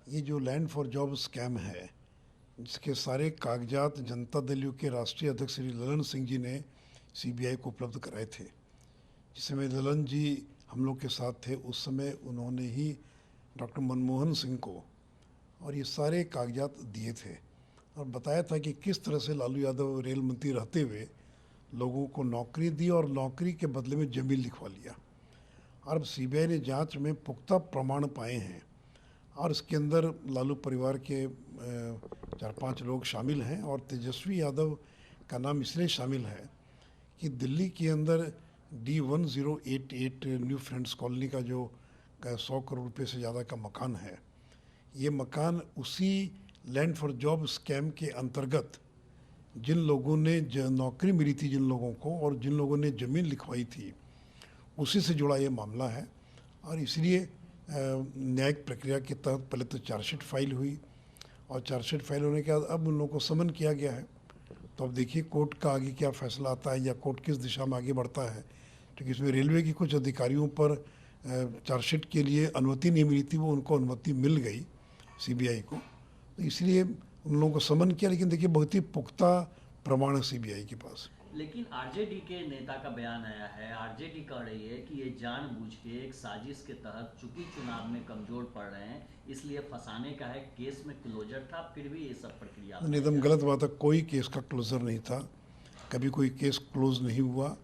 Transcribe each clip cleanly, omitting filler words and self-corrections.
ये जो land for job scam है, जिसके सारे कागजात जनता दल यू के राष्ट्रीय अध्यक्ष श्री ललन सिंह जी ने सीबीआई को उपलब्ध कराए थे। जिस समय ललन जी हम लोग के साथ थे, उस समय उन्होंने ही डॉक्टर मनमोहन सिंह को और ये सारे कागजात दिए थे और बताया था कि किस तरह से लालू यादव रेल मंत्री रहते हुए लोगों को नौकरी दी और नौकरी के बदले में ज़मीन लिखवा लिया। और अब सीबीआई ने जांच में पुख्ता प्रमाण पाए हैं और इसके अंदर लालू परिवार के 4-5 लोग शामिल हैं और तेजस्वी यादव का नाम इसलिए शामिल है कि दिल्ली के अंदर D1088 न्यू फ्रेंड्स कॉलोनी का जो 100 करोड़ रुपए से ज़्यादा का मकान है, ये मकान उसी लैंड फॉर जॉब स्कैम के अंतर्गत जिन लोगों ने नौकरी मिली थी जिन लोगों को और जिन लोगों ने ज़मीन लिखवाई थी, उसी से जुड़ा ये मामला है। और इसलिए न्यायिक प्रक्रिया के तहत पहले तो चार्जशीट फाइल हुई और चार्जशीट फाइल होने के बाद अब उन लोगों को समन किया गया है। तो अब देखिए कोर्ट का आगे क्या फैसला आता है या कोर्ट किस दिशा में आगे बढ़ता है, क्योंकि इसमें रेलवे की कुछ अधिकारियों पर चार्जशीट के लिए अनुमति नहीं मिली थी, वो उनको अनुमति मिल गई सीबीआई को, तो इसलिए उन लोगों को समन किया। लेकिन देखिए बहुत ही पुख्ता प्रमाण है सीबीआई के पास। लेकिन आरजेडी के नेता का बयान आया है, आरजेडी कह रही है कि ये जानबूझ के एक साजिश के तहत चूंकि चुनाव में कमजोर पड़ रहे हैं इसलिए फंसाने का है। केस में क्लोजर था, फिर भी ये सब प्रक्रिया एकदम गलत बात है। कोई केस का क्लोजर नहीं था, कभी कोई केस क्लोज नहीं हुआ।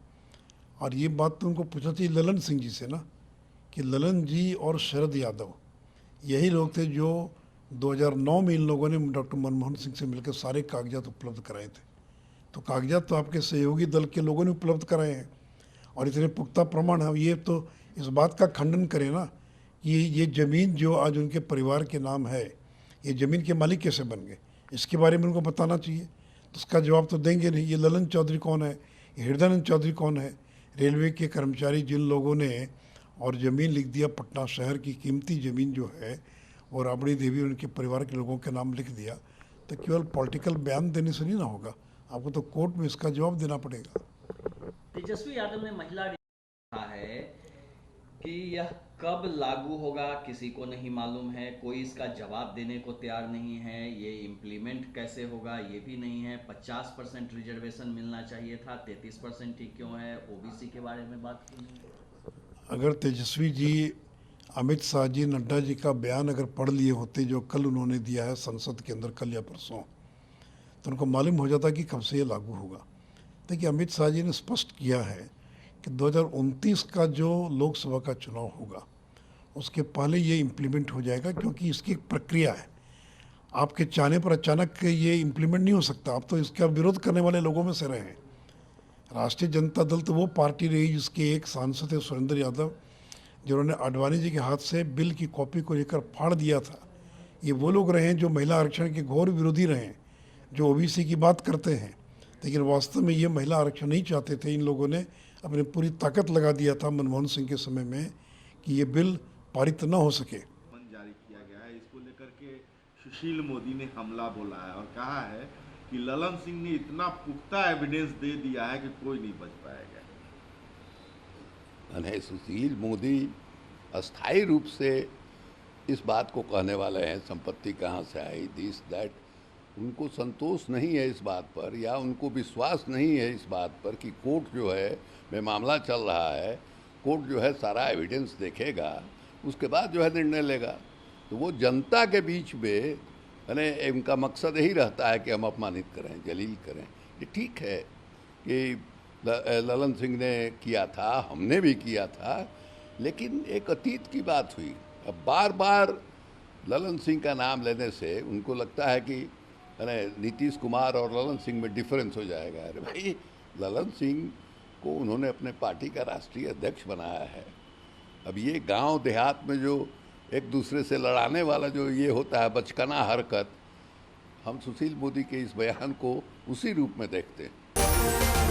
और ये बात तो उनको पूछना चाहिए ललन सिंह जी से ना, कि ललन जी और शरद यादव यही लोग थे जो 2009 में इन लोगों ने डॉक्टर मनमोहन सिंह से मिलकर सारे कागजात उपलब्ध कराए थे। तो कागजात तो आपके सहयोगी दल के लोगों ने उपलब्ध कराए हैं और इतने पुख्ता प्रमाण है। ये तो इस बात का खंडन करें ना कि ये ज़मीन जो आज उनके परिवार के नाम है, ये ज़मीन के मालिक कैसे बन गए, इसके बारे में उनको बताना चाहिए। तो उसका जवाब तो देंगे नहीं। ये ललन चौधरी कौन है, ये हृदयानंद चौधरी कौन है, रेलवे के कर्मचारी जिन लोगों ने और ज़मीन लिख दिया, पटना शहर की कीमती ज़मीन जो है और राबड़ी देवी उनके परिवार के लोगों के नाम लिख दिया, तो केवल पॉलिटिकल बयान देने से नहीं ना होगा, आपको तो कोर्ट में इसका जवाब देना पड़ेगा। तेजस्वी यादव ने महिला कहा है कि यह कब लागू होगा किसी को नहीं मालूम है, कोई इसका जवाब देने को तैयार नहीं है। ये इम्प्लीमेंट कैसे होगा ये भी नहीं है। 50% रिजर्वेशन मिलना चाहिए था, 33% ही क्यों है। ओबीसी के बारे में बात की नहीं। अगर तेजस्वी जी अमित शाह जी नड्डा जी का बयान अगर पढ़ लिए होते जो कल उन्होंने दिया है संसद के अंदर, कल या परसों, तो उनको मालूम हो जाता कि कब से ये लागू होगा। देखिए अमित शाह जी ने स्पष्ट किया है कि 2029 का जो लोकसभा का चुनाव होगा उसके पहले ये इम्प्लीमेंट हो जाएगा, क्योंकि इसकी एक प्रक्रिया है। आपके चाहने पर अचानक ये इम्प्लीमेंट नहीं हो सकता। आप तो इसका विरोध करने वाले लोगों में से रहे हैं। राष्ट्रीय जनता दल तो वो पार्टी रही जिसके एक सांसद है सुरेंद्र यादव, जिन्होंने आडवाणी जी के हाथ से बिल की कॉपी को लेकर फाड़ दिया था। ये वो लोग रहे हैं जो महिला आरक्षण के घोर विरोधी रहे हैं, जो ओबीसी की बात करते हैं, लेकिन वास्तव में ये महिला आरक्षण नहीं चाहते थे। इन लोगों ने अपनी पूरी ताकत लगा दिया था मनमोहन सिंह के समय में कि ये बिल पारित न हो सके। जारी किया गया है, इसको लेकर के सुशील मोदी ने हमला बोला है और कहा है कि ललन सिंह ने इतना पुख्ता एविडेंस दे दिया है कि कोई नहीं बच पाएगा। सुशील मोदी अस्थायी रूप से इस बात को कहने वाले हैं संपत्ति कहाँ से आई, दिस दैट। उनको संतोष नहीं है इस बात पर, या उनको विश्वास नहीं है इस बात पर कि कोर्ट जो है में मामला चल रहा है, कोर्ट जो है सारा एविडेंस देखेगा, उसके बाद जो है निर्णय लेगा। तो वो जनता के बीच में इनका मकसद यही रहता है कि हम अपमानित करें, जलील करें। ये ठीक है कि ललन सिंह ने किया था, हमने भी किया था, लेकिन एक अतीत की बात हुई। अब बार बार ललन सिंह का नाम लेने से उनको लगता है कि नीतीश कुमार और ललन सिंह में डिफरेंस हो जाएगा। अरे भाई, ललन सिंह को उन्होंने अपने पार्टी का राष्ट्रीय अध्यक्ष बनाया है। अब ये गांव देहात में जो एक दूसरे से लड़ाने वाला जो ये होता है बचकाना हरकत, हम सुशील मोदी के इस बयान को उसी रूप में देखते हैं।